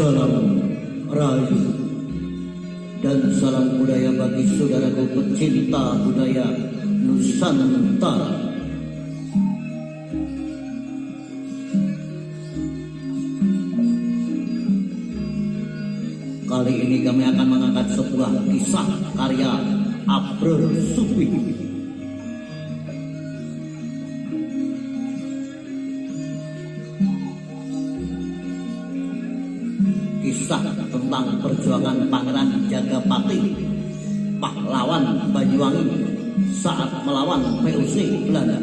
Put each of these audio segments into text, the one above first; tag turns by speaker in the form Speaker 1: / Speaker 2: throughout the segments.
Speaker 1: Salam Rayu dan salam budaya bagi saudaraku pecinta budaya Nusantara. Kali ini kami akan mengangkat sebuah kisah karya Abror Supi. Kisah tentang perjuangan Pangeran Jagapati, pahlawan Banyuwangi saat melawan VOC Belanda.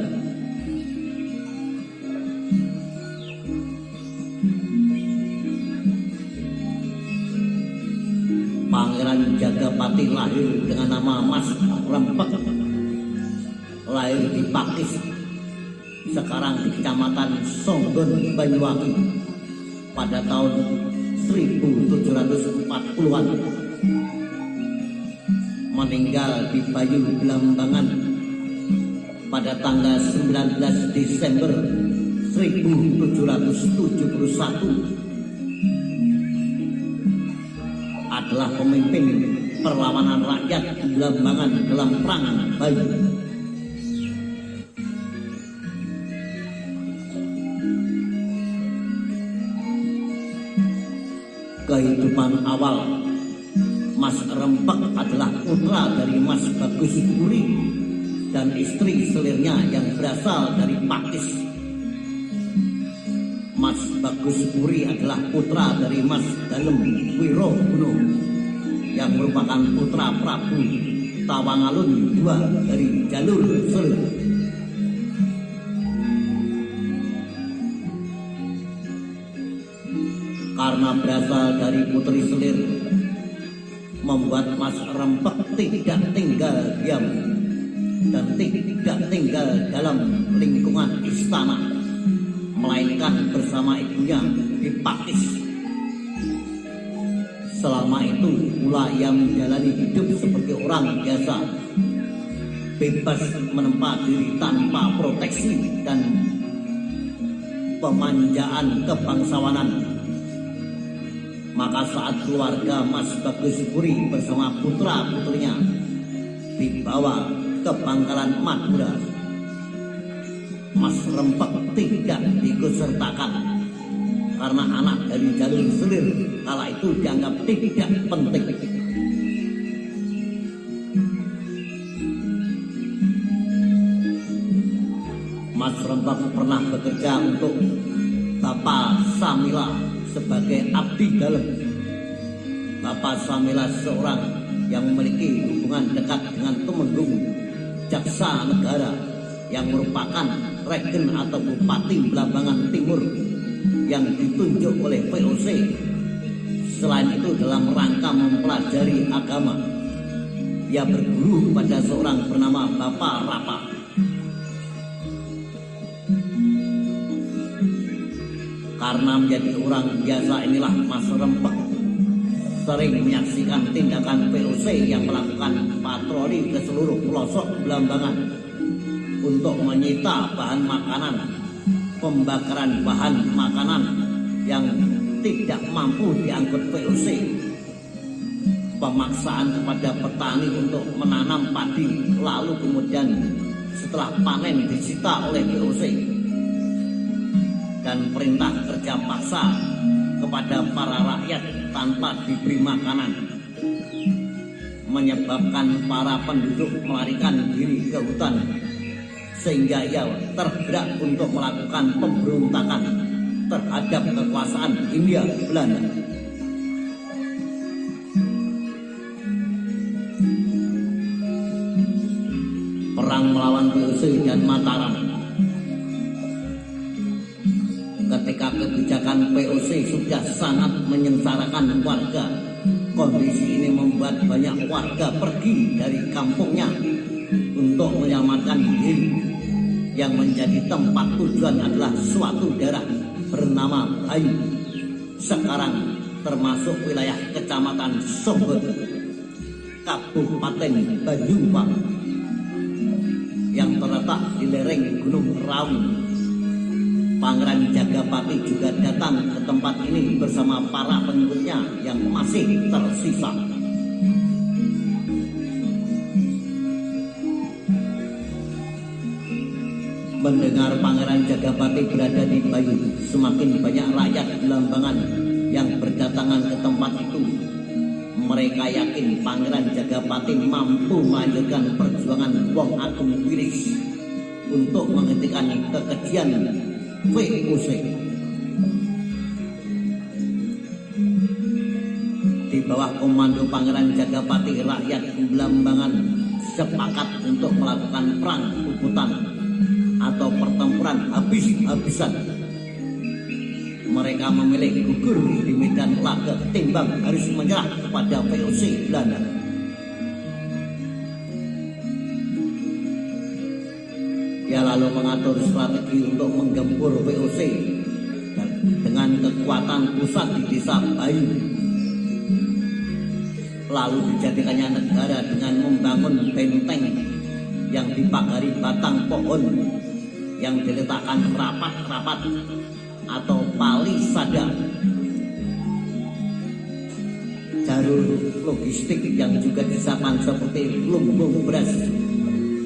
Speaker 1: Pangeran Jagapati lahir dengan nama Mas Rempek, lahir di Pakis, sekarang di Kecamatan Songgon, Banyuwangi pada tahun 1740-an, meninggal di Bayu Blambangan pada tanggal 19 Desember 1771. Adalah pemimpin perlawanan rakyat Blambangan dalam Perang Bayu. Kehidupan awal Mas Rempek adalah putra dari Mas Bagus Puri dan istri selirnya yang berasal dari Pakis. Mas Bagus Puri adalah putra dari Mas Dalem Wiroguno yang merupakan putra Prabu Tawangalun II dari jalur Selir. Karena berasal dari putri Selir, membuat Mas Rempek tidak tinggal diam dan tidak tinggal dalam lingkungan istana, melainkan bersama ibunya di Pakis. Selama itu pula ia menjalani hidup seperti orang biasa, bebas menempa diri tanpa proteksi dan pemanjaan kebangsawanan. Maka saat keluarga Mas Bagus Puri bersama putra-putrinya dibawa ke Pangkalan Madura, Mas Rempek tidak diikutsertakan karena anak dari jalur Selir kala itu dianggap tidak penting. Mas Rempek pernah bekerja untuk Bapak Samila sebagai abdi dalem. Bapak Samila seorang yang memiliki hubungan dekat dengan Tumenggung Jaksa Negara yang merupakan regen atau Bupati Blambangan Timur yang ditunjuk oleh VOC. Selain itu dalam rangka mempelajari agama, ia berguru pada seorang bernama Bapak Rapa. Karena menjadi orang biasa inilah Mas Rempek sering menyaksikan tindakan VOC yang melakukan patroli ke seluruh pelosok Blambangan untuk menyita bahan makanan, pembakaran bahan makanan yang tidak mampu diangkut VOC, pemaksaan kepada petani untuk menanam padi lalu kemudian setelah panen disita oleh VOC, dan perintah kerja paksa kepada para rakyat tanpa diberi makanan, menyebabkan para penduduk melarikan diri ke hutan sehingga ia tergerak untuk melakukan pemberontakan terhadap kekuasaan Hindia Belanda. Perang melawan VOC dan Mataram. Ketika kebijakan VOC sudah sangat menyengsarakan warga, kondisi ini membuat banyak warga pergi dari kampungnya untuk menyelamatkan diri. Yang menjadi tempat tujuan adalah suatu daerah bernama Bayu, sekarang termasuk wilayah Kecamatan Songgon, Kabupaten Banyuwangi, yang terletak di lereng Gunung Raung. Pangeran Jagapati juga datang ke tempat ini bersama para pengikutnya yang masih tersisa. Mendengar Pangeran Jagapati berada di Bayu, semakin banyak rakyat Belambangan yang berdatangan ke tempat itu. Mereka yakin Pangeran Jagapati mampu melanjutkan perjuangan Wong Agung Wiris untuk menghentikan kekejian VOC. Di bawah komando Pangeran Jagapati, rakyat Belambangan sepakat untuk melakukan perang puputan atau pertempuran habis-habisan. Mereka memilih gugur di medan laga ketimbang harus menyerah kepada VOC Belanda. Dia lalu mengatur strategi untuk menggempur VOC dengan kekuatan pusat di desa Bayu. Lalu dijadikannya negara dengan membangun benteng yang dipagari batang pohon yang diletakkan rapat-rapat atau palisada. Jalur logistik yang juga disamakan seperti lumbung beras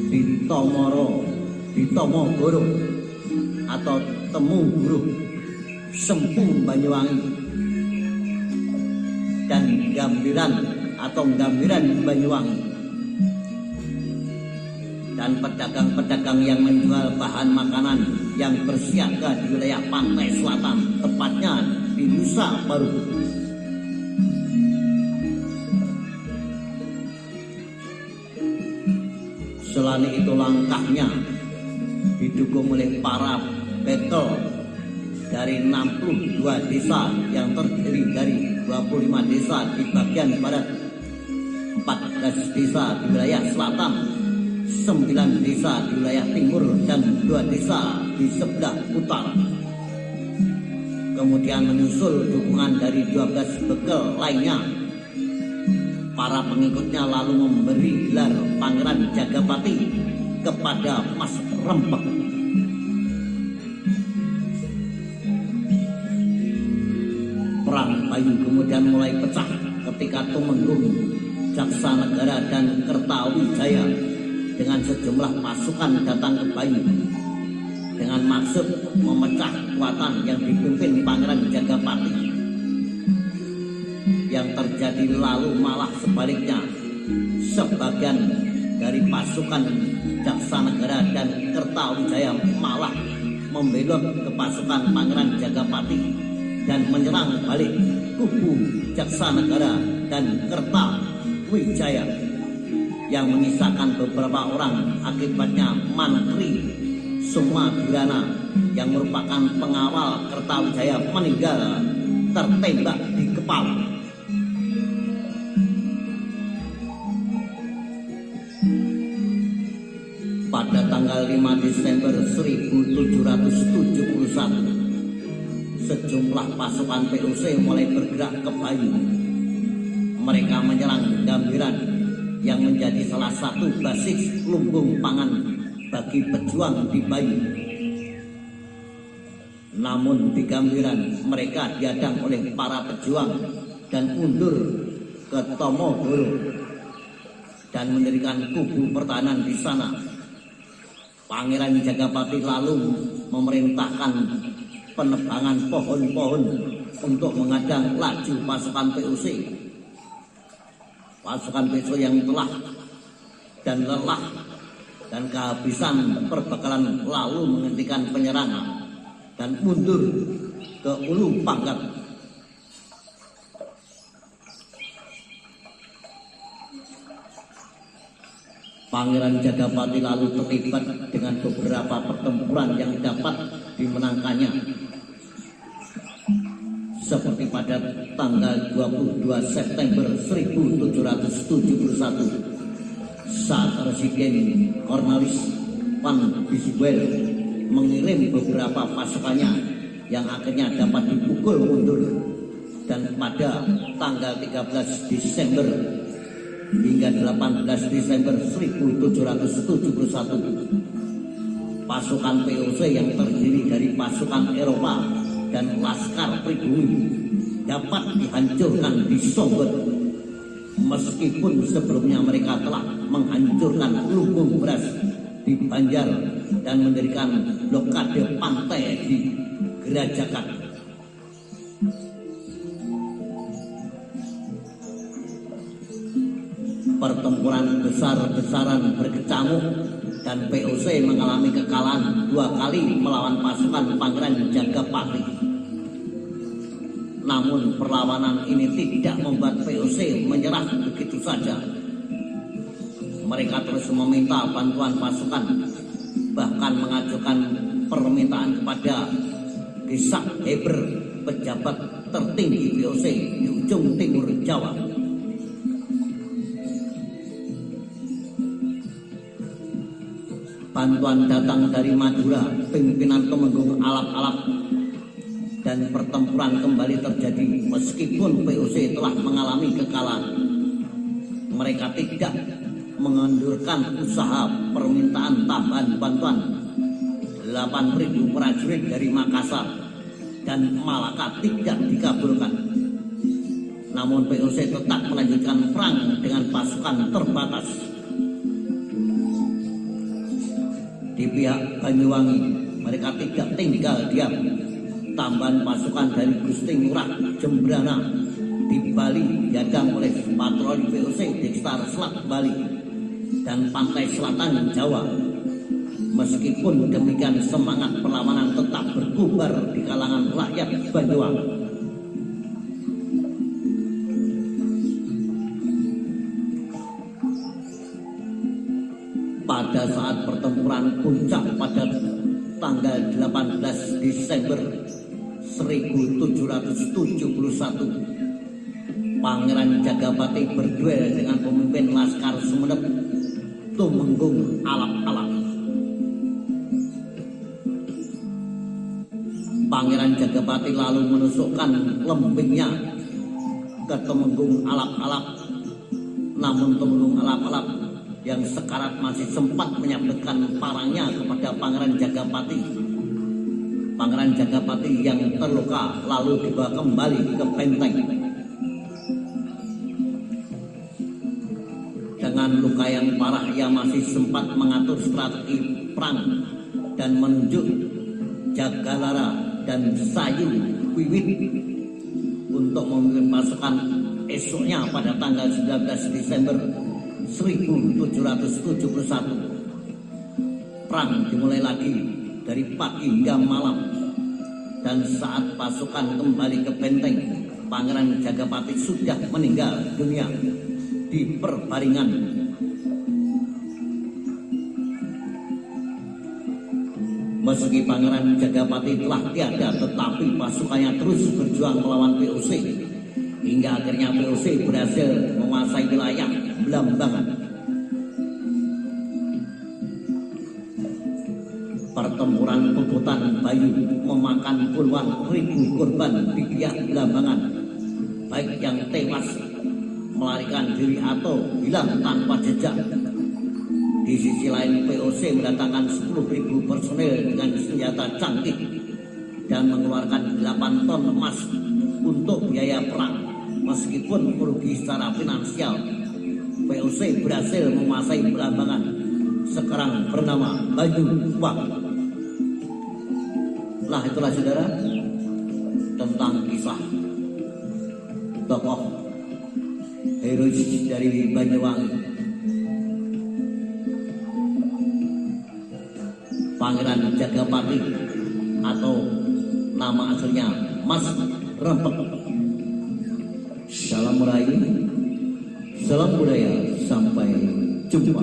Speaker 1: di Tomogoro atau Temuguru, Sempu Banyuwangi, dan Gambiran atau Gambiran Banyuwangi. Dan pedagang-pedagang yang menjual bahan makanan yang bersiaga di wilayah pantai selatan, tepatnya di Nusa Baru. Selain itu langkahnya didukung oleh para bekel dari 62 desa yang terdiri dari 25 desa di bagian barat, 14 desa di wilayah selatan, 9 desa di wilayah timur, dan 2 desa di sebelah utara. Kemudian menyusul dukungan dari 12 bekel lainnya. Para pengikutnya lalu memberi gelar Pangeran Jagapati kepada Mas Rempek. Perang Bayu kemudian mulai pecah ketika Tumenggung, Jaksa Negara, dan Kertawijaya dengan sejumlah pasukan datang ke Bayu dengan maksud memecah kekuatan yang dipimpin Pangeran Jagapati. Yang terjadi lalu malah sebaliknya, sebagian dari pasukan Jaksa Negara dan Kertawijaya malah membelot ke pasukan Pangeran Jagapati dan menyerang balik kubu Jaksa Negara dan Kertawijaya, yang menyisakan beberapa orang. Akibatnya Mantri Sumadirana yang merupakan pengawal Kertawijaya meninggal tertembak di kepala. Pada tanggal 5 Desember 1771, sejumlah pasukan VOC mulai bergerak ke Bayu. Mereka menyerang Gambiran yang menjadi salah satu basis lumbung pangan bagi pejuang di Bayu. Namun di Gambiran mereka dihadang oleh para pejuang dan mundur ke Tomogoro dan mendirikan kubu pertahanan di sana. Pangeran Jagapati lalu memerintahkan penebangan pohon-pohon untuk menghadang laju pasukan VOC. Pasukan VOC yang telah dan lelah dan kehabisan perbekalan lalu menghentikan penyerangan dan mundur ke Ulu Panggat. Pangeran Jagapati lalu terlibat dengan beberapa pertempuran yang dapat dimenangkannya, seperti pada tanggal 22 September 1771 saat Residen Cornelis van Biswell mengirim beberapa pasukannya yang akhirnya dapat dipukul mundur, dan pada tanggal 13 Desember hingga 18 Desember 1771 pasukan POC yang terdiri dari pasukan Eropa dan laskar pribumi dapat dihancurkan di Songgot, meskipun sebelumnya mereka telah menghancurkan lumbung beras di Banjar dan mendirikan blokade pantai di Gerajakan. Pertempuran besar-besaran berkecamuk dan POC mengalami kekalahan 2 kali melawan pasukan Pangeran Jagapati. Namun perlawanan ini tidak membuat POC menyerah begitu saja. Mereka terus meminta bantuan pasukan, bahkan mengajukan permintaan kepada Gesak Heber, pejabat tertinggi POC di ujung timur Jawa. Bantuan datang dari Madura, pimpinan Temenggung Alap-Alap, dan pertempuran kembali terjadi meskipun POC telah mengalami kekalahan. Mereka tidak mengendurkan usaha permintaan tambahan bantuan 8.000 prajurit dari Makassar dan Malaka tidak dikabulkan. Namun POC tetap melanjutkan perang dengan pasukan terbatas. Di pihak Banyuwangi, mereka tidak tinggal diam. Tambahan pasukan dari Gusti Ngurah Jembrana di Bali diadang oleh patroli POC di sekitar Selat Bali dan pantai selatan Jawa. Meskipun demikian, semangat perlawanan tetap berkobar di kalangan rakyat Banyuwangi. Pada saat pertempuran puncak pada tanggal 18 Desember 1771, Pangeran Jagapati berduel dengan pemimpin Laskar Sumenep, Tumenggung Alap-Alap. Pangeran Jagapati lalu menusukkan lembingnya ke Tumenggung Alap-Alap. Namun Tumenggung Alap-Alap yang sekarat masih sempat menyabetkan parangnya kepada Pangeran Jagapati. Pangeran Jagapati yang terluka lalu dibawa kembali ke benteng. Dengan luka yang parah, ia masih sempat mengatur strategi perang dan menunjuk Jagalara dan Sayu Wiwit untuk memimpin pasukan esoknya pada tanggal 19 Desember 1771. Perang dimulai lagi dari pagi hingga malam, dan saat pasukan kembali ke benteng, Pangeran Jagapati sudah meninggal dunia di perbaringan. Meski Pangeran Jagapati telah tiada, tetapi pasukannya terus berjuang melawan POC hingga akhirnya POC berhasil menguasai wilayah Blambangan. Pertempuran Puputan Bayu memakan puluhan ribu korban di pihak Blambangan, baik yang tewas, melarikan diri atau hilang tanpa jejak. Di sisi lain, POC mendatangkan 10.000 personel dengan senjata canggih dan mengeluarkan 8 ton emas untuk biaya perang. Meskipun merugi secara finansial, POC berhasil menguasai Blambangan, sekarang bernama Banyuwangi. Nah, itulah saudara tentang kisah tokoh herois dari Banyuwangi, Pangeran Jagapati, atau nama aslinya Mas Rempek. Salam meraih, salam budaya, sampai jumpa.